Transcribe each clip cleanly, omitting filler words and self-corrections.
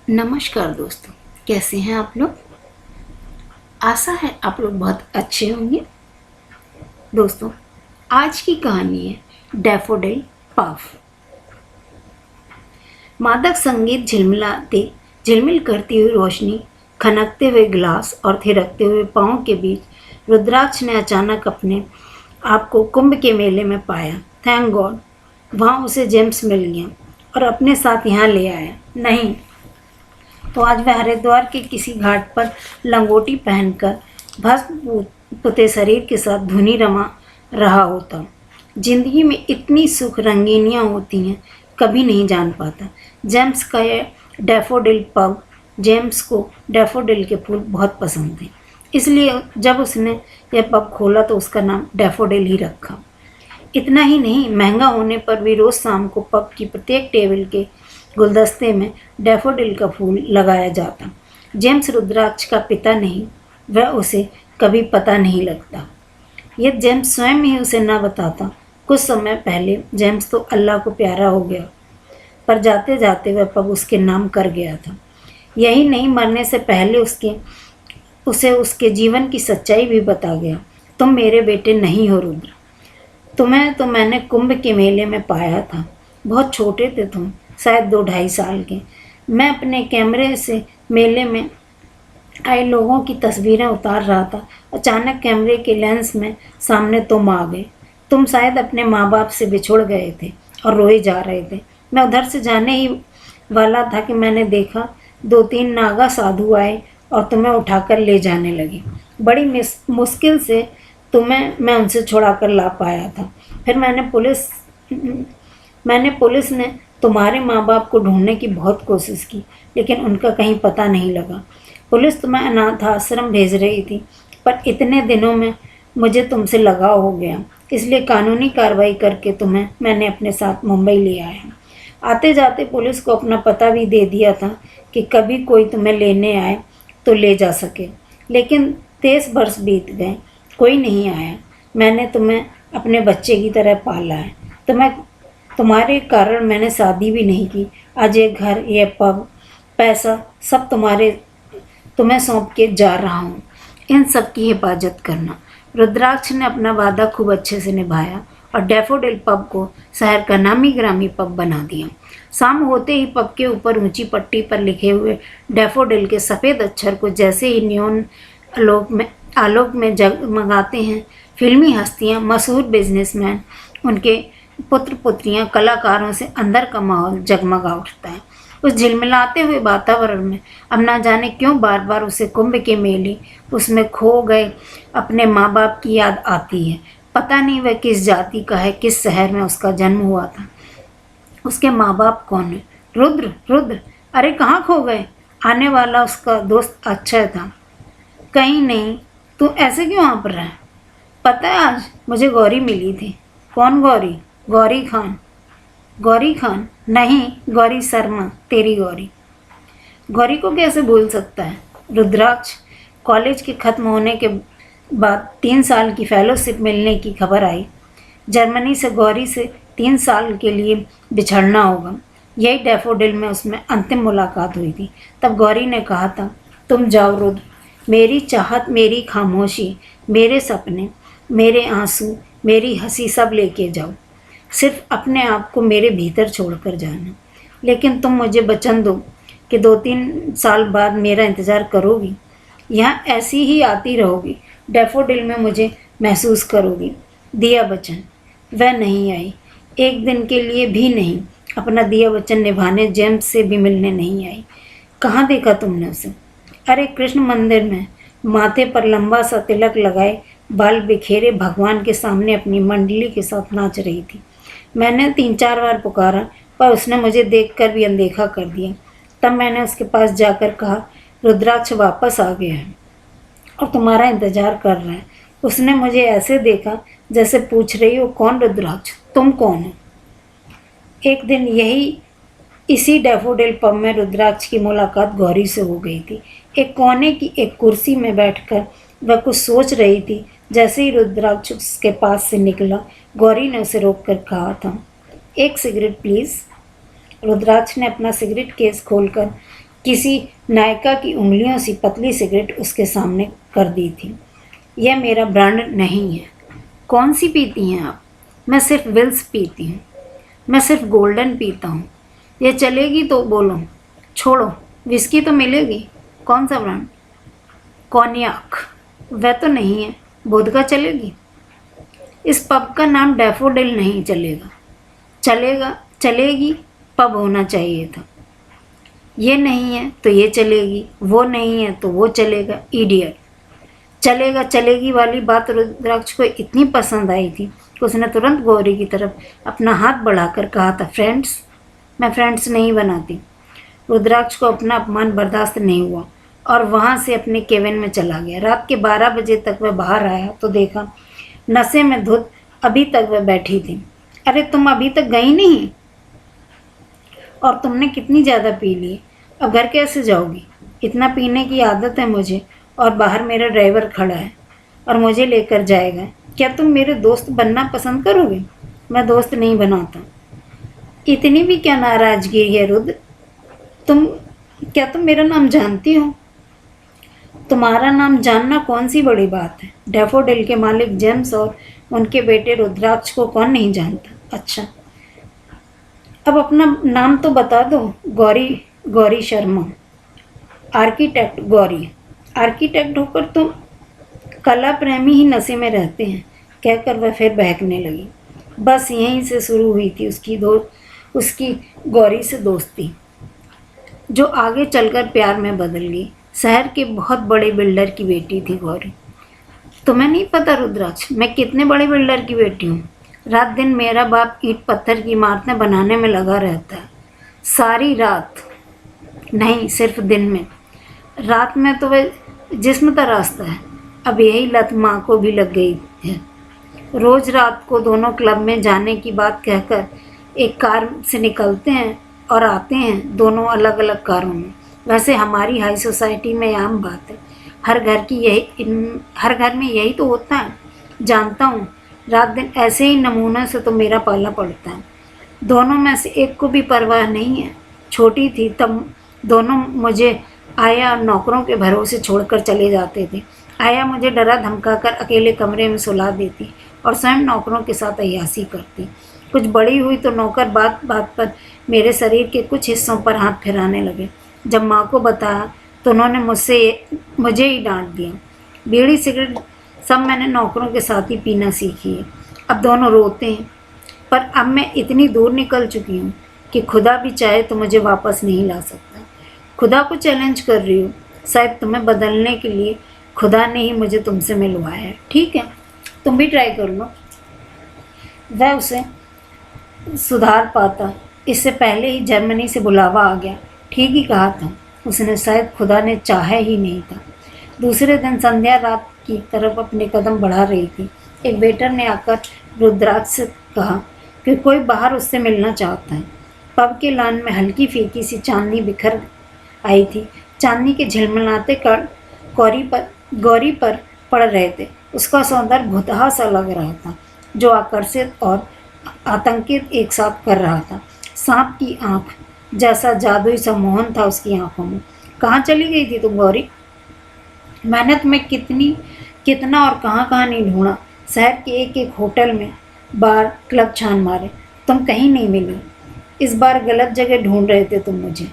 नमस्कार दोस्तों, कैसे हैं आप लोग। आशा है आप लोग बहुत अच्छे होंगे। दोस्तों, आज की कहानी है डैफोडिल पफ। मादक संगीत झिलमिल करती हुई रोशनी, खनकते हुए गिलास और थिरकते हुए पाँव के बीच रुद्राक्ष ने अचानक अपने आप को कुंभ के मेले में पाया। थैंक गॉड, वहाँ उसे जेम्स मिल गया और अपने साथ यहाँ ले आया। नहीं तो आज वह हरिद्वार के किसी घाट पर लंगोटी पहनकर भस्म पुते शरीर के साथ धुनी रमा रहा होता। जिंदगी में इतनी सुख रंगीनियाँ होती हैं, कभी नहीं जान पाता। जेम्स का यह डैफोडिल पग, जेम्स को डैफोडिल के फूल बहुत पसंद थे, इसलिए जब उसने यह पब खोला तो उसका नाम डैफोडिल ही रखा। इतना ही नहीं, महंगा होने पर भी रोज़ शाम को पब की प्रत्येक टेबल के गुलदस्ते में डैफोडिल का फूल लगाया जाता। जेम्स रुद्राक्ष का पिता नहीं, वह उसे कभी पता नहीं लगता। यह जेम्स स्वयं ही उसे न बताता। कुछ समय पहले जेम्स तो अल्लाह को प्यारा हो गया, पर जाते जाते वह पब उसके नाम कर गया था। यही नहीं, मरने से पहले उसे उसके जीवन की सच्चाई भी बता गया। तुम मेरे बेटे नहीं हो रुद्र, तुम्हें तो मैंने कुंभ के मेले में पाया था। बहुत छोटे थे तुम, शायद 2-2.5 साल के। मैं अपने कैमरे से मेले में आए लोगों की तस्वीरें उतार रहा था। अचानक कैमरे के लेंस में सामने तुम आ गए। तुम शायद अपने माँ बाप से बिछुड़ गए थे और रोए जा रहे थे। मैं उधर से जाने ही वाला था कि मैंने देखा 2-3 नागा साधु आए और तुम्हें उठाकर ले जाने लगे। बड़ी मुश्किल से तुम्हें मैं उनसे छुड़ा कर ला पाया था। फिर मैंने पुलिस ने तुम्हारे माँ बाप को ढूंढने की बहुत कोशिश की, लेकिन उनका कहीं पता नहीं लगा। पुलिस तुम्हें अनाथ आश्रम भेज रही थी, पर इतने दिनों में मुझे तुमसे लगाव हो गया, इसलिए कानूनी कार्रवाई करके तुम्हें मैंने अपने साथ मुंबई ले आया। आते जाते पुलिस को अपना पता भी दे दिया था कि कभी कोई तुम्हें लेने आए तो ले जा सके। लेकिन 23 वर्ष बीत गए, कोई नहीं आया। मैंने तुम्हें अपने बच्चे की तरह पाला है। तुम्हारे कारण मैंने शादी भी नहीं की। आज ये घर, ये पब, पैसा सब तुम्हें सौंप के जा रहा हूँ। इन सब की हिफाजत करना। रुद्राक्ष ने अपना वादा खूब अच्छे से निभाया और डैफोडिल पब को शहर का नामी ग्रामी पब बना दिया। शाम होते ही पब के ऊपर ऊंची पट्टी पर लिखे हुए डैफोडिल के सफ़ेद अक्षर को जैसे ही नियॉन आलोक में जगमगाते हैं, फिल्मी हस्तियां, मशहूर बिजनेसमैन, उनके पुत्र पुत्रियां, कलाकारों से अंदर का माहौल जगमगा उठता है। उस झिलमिलाते हुए वातावरण में अब ना जाने क्यों बार बार उसे कुंभ के मेले, उसमें खो गए अपने माँ बाप की याद आती है। पता नहीं वह किस जाति का है, किस शहर में उसका जन्म हुआ था, उसके माँ बाप कौन है। रुद्र, रुद्र, अरे कहाँ खो गए। आने वाला उसका दोस्त अक्षय था। कहीं नहीं, तू ऐसे क्यों यहाँ पर रहा। पता है आज मुझे गौरी मिली थी। कौन गौरी। गौरी खान। गौरी खान नहीं, गौरी शर्मा, तेरी गौरी। गौरी को कैसे भूल सकता है। रुद्राक्ष, कॉलेज के ख़त्म होने के बाद 3 साल की फेलोशिप मिलने की खबर आई। जर्मनी से गौरी से 3 साल के लिए बिछड़ना होगा। यही डैफोडिल में उसमें अंतिम मुलाकात हुई थी। तब गौरी ने कहा था, तुम जाओ रुद्र, मेरी चाहत, मेरी खामोशी, मेरे सपने, मेरे आंसू, मेरी हंसी सब लेके जाओ। सिर्फ अपने आप को मेरे भीतर छोड़कर जाना। लेकिन तुम मुझे वचन दो कि 2-3 साल बाद मेरा इंतज़ार करोगी। यहाँ ऐसी ही आती रहोगी, डैफोडिल में मुझे महसूस करोगी। दिया वचन। वह नहीं आई, एक दिन के लिए भी नहीं। अपना दिया वचन निभाने जेम्स से भी मिलने नहीं आई। कहाँ देखा तुमने उसे। अरे कृष्ण मंदिर में, माथे पर लंबा सा तिलक लगाए, बाल बिखेरे, भगवान के सामने अपनी मंडली के साथ नाच रही थी। मैंने 3-4 बार पुकारा, पर उसने मुझे देखकर भी अनदेखा कर दिया। तब मैंने उसके पास जाकर कहा, रुद्राक्ष वापस आ गया है और तुम्हारा इंतज़ार कर रहा है। उसने मुझे ऐसे देखा जैसे पूछ रही हो, कौन रुद्राक्ष, तुम कौन हो। एक दिन इसी डैफोडिल पब में रुद्राक्ष की मुलाकात गौरी से हो गई थी। एक कोने की एक कुर्सी में बैठकर वह कुछ सोच रही थी। जैसे ही रुद्राक्ष उसके पास से निकला, गौरी ने उसे रोककर कहा था, एक सिगरेट प्लीज़। रुद्राक्ष ने अपना सिगरेट केस खोलकर किसी नायिका की उंगलियों सी पतली सिगरेट उसके सामने कर दी थी। यह मेरा ब्रांड नहीं है। कौन सी पीती हैं आप? मैं सिर्फ विल्स पीती हूँ। मैं सिर्फ गोल्डन पीता हूँ। ये चलेगी तो बोलो। छोड़ो, विस्की तो मिलेगी। कौन सा ब्रांड? कॉन्याक। वह तो नहीं है। वोदका चलेगी? इस पब का नाम डैफोडिल नहीं चलेगा। चलेगा, चलेगी, पब होना चाहिए था। ये नहीं है तो ये चलेगी, वो नहीं है तो वो चलेगा। इडियट। चलेगा चलेगी वाली बात रुद्राक्ष को इतनी पसंद आई थी कि उसने तुरंत गौरी की तरफ अपना हाथ बढ़ाकर कहा था, फ्रेंड्स? मैं फ्रेंड्स नहीं बनाती। रुद्राक्ष को अपना अपमान बर्दाश्त नहीं हुआ और वहाँ से अपने केबिन में चला गया। रात के 12 बजे तक वह बाहर आया तो देखा नशे में धुत अभी तक वह बैठी थी। अरे तुम अभी तक गई नहीं? और तुमने कितनी ज़्यादा पी ली? अब घर कैसे जाओगी? इतना पीने की आदत है मुझे, और बाहर मेरा ड्राइवर खड़ा है और मुझे लेकर जाएगा। क्या तुम मेरे दोस्त बनना पसंद करोगे? मैं दोस्त नहीं बनाता। इतनी भी क्या नाराज़गी है रुद्र? क्या तुम मेरा नाम जानती हो? तुम्हारा नाम जानना कौन सी बड़ी बात है? डैफोडिल के मालिक जेम्स और उनके बेटे रुद्राक्ष को कौन नहीं जानता? अच्छा, अब अपना नाम तो बता दो। गौरी शर्मा। आर्किटेक्ट गौरी। आर्किटेक्ट होकर तुम कला प्रेमी ही नशे में रहते हैं, कहकर वह फिर बहकने लगी। बस यहीं से शुरू हुई थी उसकी गौरी से दोस्ती, जो आगे चलकर प्यार में बदल गई। शहर के बहुत बड़े बिल्डर की बेटी थी गौरी। तुम्हें नहीं पता रुद्राक्ष, मैं कितने बड़े बिल्डर की बेटी हूँ। रात दिन मेरा बाप ईंट पत्थर की इमारतें बनाने में लगा रहता है। सारी रात नहीं, सिर्फ दिन में। रात में तो वह जिस्म तराशता है। अब यही लत माँ को भी लग गई है। रोज़ रात को दोनों क्लब में जाने की बात कहकर एक कार से निकलते हैं और आते हैं, दोनों अलग अलग कारों में। वैसे हमारी हाई सोसाइटी में आम बात है। हर घर में यही तो होता है। जानता हूँ, रात दिन ऐसे ही नमूनों से तो मेरा पाला पड़ता है। दोनों में से एक को भी परवाह नहीं है। छोटी थी तब दोनों मुझे आया और नौकरों के भरोसे छोड़कर चले जाते थे। आया मुझे डरा धमकाकर अकेले कमरे में सुला देती और स्वयं नौकरों के साथ अय्यासी करती। कुछ बड़ी हुई तो नौकर बात बात पर मेरे शरीर के कुछ हिस्सों पर हाथ फिराने लगे। जब माँ को बताया तो उन्होंने मुझे ही डांट दिया। बीड़ी सिगरेट सब मैंने नौकरों के साथ ही पीना सीखी है। अब दोनों रोते हैं, पर अब मैं इतनी दूर निकल चुकी हूँ कि खुदा भी चाहे तो मुझे वापस नहीं ला सकता। खुदा को चैलेंज कर रही हूँ। शायद तुम्हें बदलने के लिए खुदा ने ही मुझे तुमसे मिलवाया है। ठीक है, तुम भी ट्राई कर लो। वह उसे सुधार पाता। इससे पहले ही जर्मनी से बुलावा आ गया। ठीक ही कहा था उसने, शायद खुदा ने चाहा ही नहीं था। दूसरे दिन संध्या रात की तरफ अपने कदम बढ़ा रही थी। एक वेटर ने आकर रुद्राक्ष से कहा कि कोई बाहर उससे मिलना चाहता है। पब के लान में हल्की फीकी सी चांदनी बिखर आई थी। चांदनी के झिलमिलाते कण गौरी पर पड़ रहे थे। उसका सौंदर्य भुतहा सा लग रहा था, जो आकर्षित और आतंकित एक साथ कर रहा था। सांप की आंख जैसा जादुई सम्मोहन था उसकी आंखों में। कहाँ चली गई थी तुम गौरी? मैंने तुम्हें कितना और कहाँ नहीं ढूंढा। शहर के एक एक होटल में, बार, क्लब छान मारे, तुम कहीं नहीं मिली। इस बार गलत जगह ढूंढ रहे थे तुम मुझे।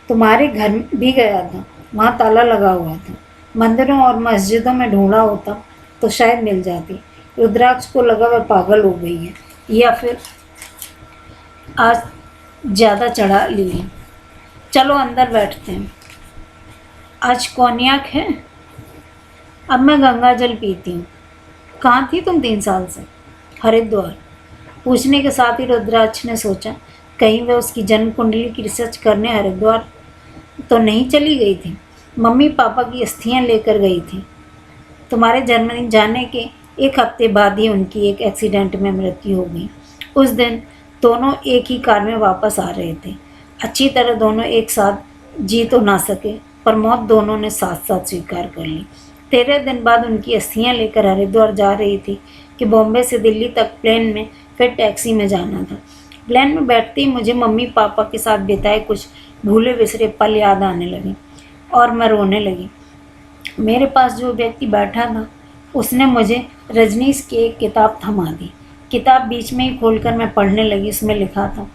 तुम्हारे घर भी गया था, वहाँ ताला लगा हुआ था। मंदिरों और मस्जिदों में ढूंढा होता तो शायद मिल जाती। रुद्राक्ष को लगा वह पागल हो गई है या फिर आज ज़्यादा चढ़ा ली है। चलो अंदर बैठते हैं। आज कॉन्याक है। अब मैं गंगा जल पीती हूँ। कहाँ थी तुम 3 साल से? हरिद्वार। पूछने के साथ ही रुद्राक्ष ने सोचा, कहीं वह उसकी जन्म कुंडली की रिसर्च करने हरिद्वार तो नहीं चली गई थी। मम्मी पापा की अस्थियाँ लेकर गई थी। तुम्हारे जर्मनी जाने के 1 हफ्ते बाद ही उनकी एक एक्सीडेंट में मृत्यु हो गई। उस दिन दोनों एक ही कार में वापस आ रहे थे। अच्छी तरह दोनों एक साथ जी तो ना सके, पर मौत दोनों ने साथ साथ स्वीकार कर ली। 13 दिन बाद उनकी अस्थियाँ लेकर हरिद्वार जा रही थी कि बॉम्बे से दिल्ली तक प्लेन में फिर टैक्सी में जाना था। प्लेन में बैठते ही मुझे मम्मी पापा के साथ बिताए कुछ भूले बिसरे पल याद आने लगे और मैं रोने लगी। मेरे पास जो व्यक्ति बैठा था उसने मुझे रजनीश की एक किताब थमा दी। किताब बीच में ही खोलकर मैं पढ़ने लगी। उसमें लिखा था,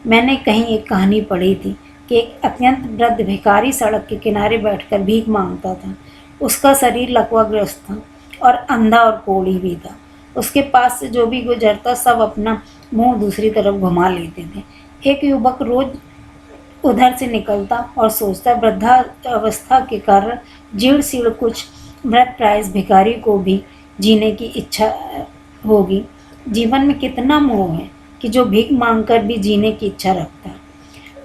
मैंने कहीं एक कहानी पढ़ी थी कि एक अत्यंत वृद्ध भिखारी सड़क के किनारे बैठकर भीख मांगता था। उसका शरीर लकवाग्रस्त था और अंधा और कोढ़ी भी था। उसके पास से जो भी गुजरता सब अपना मुंह दूसरी तरफ घुमा लेते थे। एक युवक रोज उधर से निकलता और सोचता, वृद्धावस्था के कारण जीर्ण शीर्ण कुछ मृतप्राय भिखारी को भी जीने की इच्छा होगी। जीवन में कितना मोह है कि जो भीख मांगकर भी जीने की इच्छा रखता है।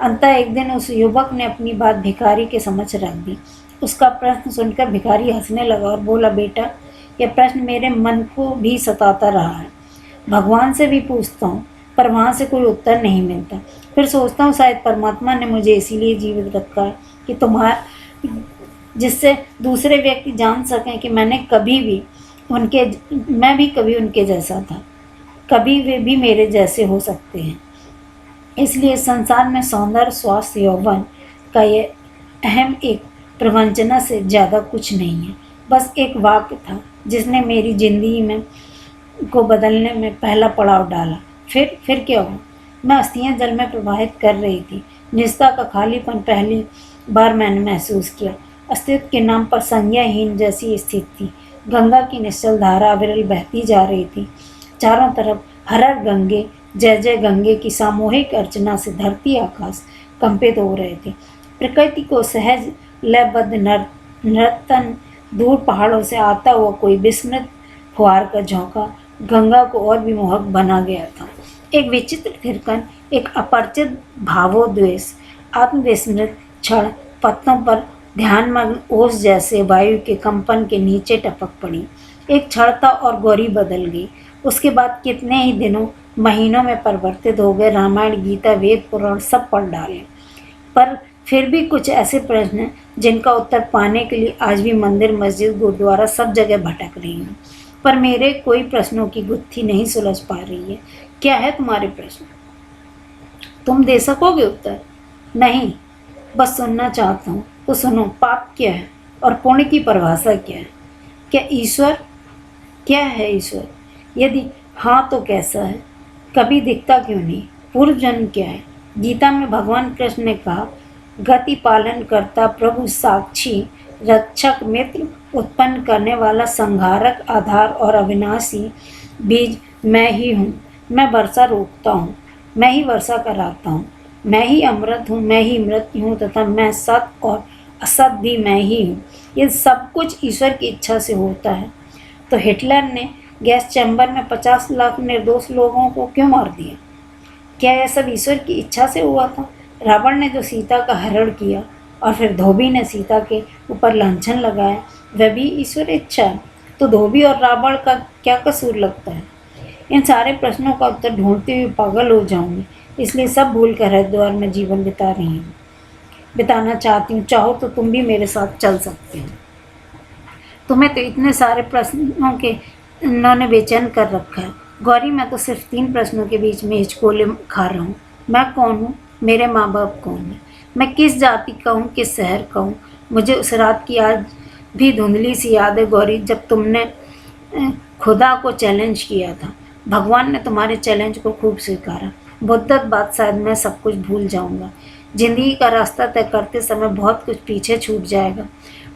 अंततः एक दिन उस युवक ने अपनी बात भिखारी के समक्ष रख दी। उसका प्रश्न सुनकर भिखारी हंसने लगा और बोला, बेटा, यह प्रश्न मेरे मन को भी सताता रहा है। भगवान से भी पूछता हूँ पर वहाँ से कोई उत्तर नहीं मिलता। फिर सोचता हूँ शायद परमात्मा ने मुझे इसीलिए जीवित रखा है कि जिससे दूसरे व्यक्ति जान सकें कि मैं भी कभी उनके जैसा था, कभी वे भी मेरे जैसे हो सकते हैं। इसलिए संसार में सौंदर्य, स्वास्थ्य, यौवन का ये अहम एक प्रवंचना से ज़्यादा कुछ नहीं है। बस एक वाक्य था जिसने मेरी जिंदगी में को बदलने में पहला पड़ाव डाला। फिर क्या हुआ? मैं अस्थियां जल में प्रवाहित कर रही थी। निजता का खालीपन पहली बार मैंने महसूस किया। अस्तित्व के नाम पर संज्ञाहीन जैसी स्थिति थी। गंगा की निश्चल धारा अविरल बहती जा रही थी। चारों तरफ हर हर गंगे, जय जय गंगे की सामूहिक अर्चना से धरती आकाश कंपित हो रहे थे। प्रकृति को सहज लयबद्ध नर्तन, दूर पहाड़ों से आता हुआ कोई विस्मृत फुहार का झोंका गंगा को और भी मोहक बना गया था। एक विचित्र थिरकन, एक अपरिचित भावोद्वेष, आत्मविस्मृत क्षण पत्तों पर ध्यानमग्न ओस जैसे वायु के कंपन के नीचे टपक पड़ी। एक क्षणता और गौरी बदल गई। उसके बाद कितने ही दिनों, महीनों में परिवर्तित हो गए। रामायण, गीता, वेद, पुराण सब पढ़ डाले, पर फिर भी कुछ ऐसे प्रश्न हैं जिनका उत्तर पाने के लिए आज भी मंदिर, मस्जिद, गुरुद्वारा सब जगह भटक रही हूँ। पर मेरे कोई प्रश्नों की गुत्थी नहीं सुलझ पा रही है। क्या है तुम्हारे प्रश्न? तुम दे सकोगे उत्तर? नहीं, बस सुनना चाहता हूँ। तो सुनो, पाप क्या है और पुण्य की परिभाषा क्या है? क्या है ईश्वर? यदि हाँ तो कैसा है? कभी दिखता क्यों नहीं? पूर्व जन्म क्या है? गीता में भगवान कृष्ण ने कहा, गति पालन करता, प्रभु साक्षी, रक्षक, मित्र, उत्पन्न करने वाला, संहारक, आधार और अविनाशी बीज मैं ही हूँ। मैं वर्षा रोकता हूँ, मैं ही वर्षा कराता हूँ। मैं ही अमृत हूँ, मैं ही मृत्यु हूँ तथा मैं सत्य और असत भी मैं ही हूँ। ये सब कुछ ईश्वर की इच्छा से होता है। तो हिटलर ने गैस चैम्बर में 50 लाख निर्दोष लोगों को क्यों मार दिया? क्या यह सब ईश्वर की इच्छा से हुआ था? रावण ने जो सीता का हरण किया और फिर धोबी ने सीता के ऊपर लांछन लगाया, वह भी ईश्वर इच्छा है। तो धोबी और रावण का क्या कसूर लगता है? इन सारे प्रश्नों का उत्तर ढूंढते हुए पागल हो जाऊंगी। इसलिए सब भूल कर हरिद्वार में जीवन बिताना चाहती हूँ। चाहो तो तुम भी मेरे साथ चल सकते हो। तुम्हें तो इतने सारे प्रश्नों के इन्होंने बेचैन कर रखा है। गौरी, मैं तो सिर्फ 3 प्रश्नों के बीच में हिचकोले खा रहा हूँ। मैं कौन हूँ? मेरे माँ बाप कौन है? मैं किस जाति का हूँ, किस शहर का हूँ? मुझे उस रात की आज भी धुंधली सी याद है गौरी, जब तुमने खुदा को चैलेंज किया था। भगवान ने तुम्हारे चैलेंज को खूब स्वीकारा। मुद्दत बाद शायद मैं सब कुछ भूल जाऊंगा। जिंदगी का रास्ता तय करते समय बहुत कुछ पीछे छूट जाएगा,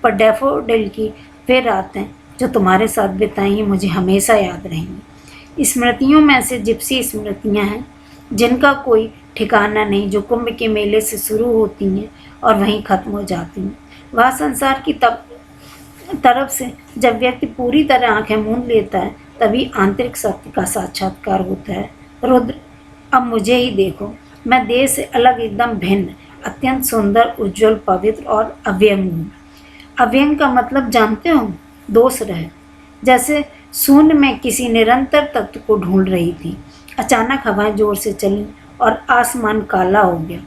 पर डैफोडिल की वे रातें जो तुम्हारे साथ बिताई हैं मुझे हमेशा याद रहेंगी। स्मृतियों में से जिप्सी स्मृतियाँ हैं जिनका कोई ठिकाना नहीं, जो कुंभ के मेले से शुरू होती हैं और वहीं खत्म हो जाती हैं। वह संसार की तरफ से जब व्यक्ति पूरी तरह आंखें मूंद लेता है तभी आंतरिक सत्य का साक्षात्कार होता है। रुद्र, अब मुझे ही देखो। मैं देह से अलग, एकदम भिन्न, अत्यंत सुंदर, उज्जवल, पवित्र और अव्यंग हूँ। अव्यंग का मतलब जानते हो? दोष रहे, जैसे शून्य में किसी निरंतर तत्व को ढूंढ रही थी। अचानक हवाएं जोर से चली और आसमान काला हो गया।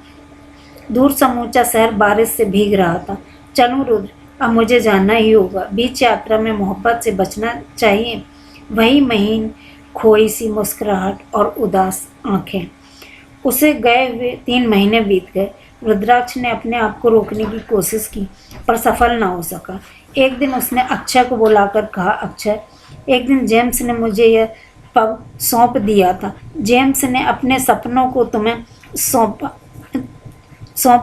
दूर समूचा शहर बारिश से भीग रहा था। चलूं रुद्र, अब मुझे जाना ही होगा। बीच यात्रा में मोहब्बत से बचना चाहिए। वही महीन खोई सी मुस्कुराहट और उदास आंखें। उसे गए हुए 3 महीने बीत गए। रुद्राक्ष ने अपने आप को रोकने की कोशिश की पर सफल ना हो सका। एक दिन उसने अक्षय को बुलाकर कहा, अक्षय, एक दिन जेम्स ने मुझे यह पब सौंप दिया था। जेम्स ने अपने सपनों को तुम्हें सौंप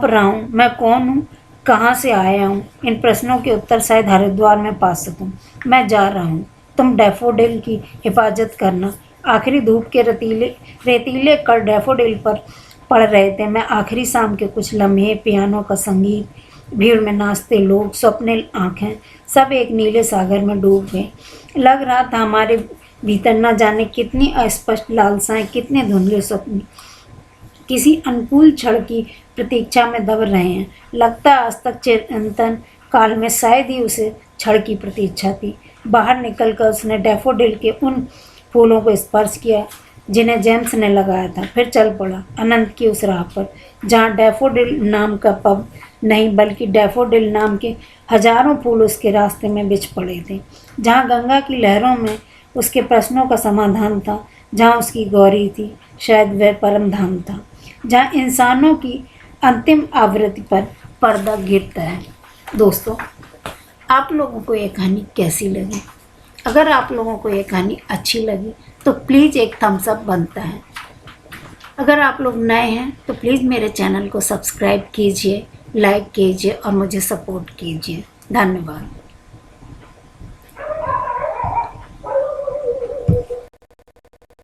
रहा हूँ। मैं कौन हूँ, कहाँ से आया हूँ, इन प्रश्नों के उत्तर शायद हरिद्वार में पा सकूँ। मैं जा रहा हूँ, तुम डैफोडिल की हिफाजत करना। आखिरी धूप के रेतीले कण डैफोडिल पर पड़ रहे थे। मैं आखिरी शाम के कुछ लम्हे, पियानो का संगीत, भीड़ में नाचते लोग, स्वप्निल आंखें, सब एक नीले सागर में डूब गए। लग रहा था हमारे भीतर न जाने कितनी अस्पष्ट लालसाएं, कितने धुंधले स्वप्न किसी अनुकूल क्षण की प्रतीक्षा में दब रहे हैं। लगता आज तक चिरंतन काल में शायद ही उसे क्षण की प्रतीक्षा थी। बाहर निकलकर उसने डैफोडिल के उन फूलों को स्पर्श किया जिन्हें जेम्स ने लगाया था, फिर चल पड़ा अनंत की उस राह पर जहाँ डैफोडिल नाम का पब नहीं बल्कि डैफोडिल नाम के हजारों फूल उसके रास्ते में बिछ पड़े थे, जहाँ गंगा की लहरों में उसके प्रश्नों का समाधान था, जहाँ उसकी गौरी थी, शायद वह परम धाम था, जहाँ इंसानों की अंतिम आवृत्ति पर पर्दा गिरता है। दोस्तों, आप लोगों को ये कहानी कैसी लगी? अगर आप लोगों को ये कहानी अच्छी लगी तो प्लीज़ एक थम्स अप बनता है। अगर आप लोग नए हैं तो प्लीज़ मेरे चैनल को सब्सक्राइब कीजिए, लाइक कीजिए और मुझे सपोर्ट कीजिए। धन्यवाद।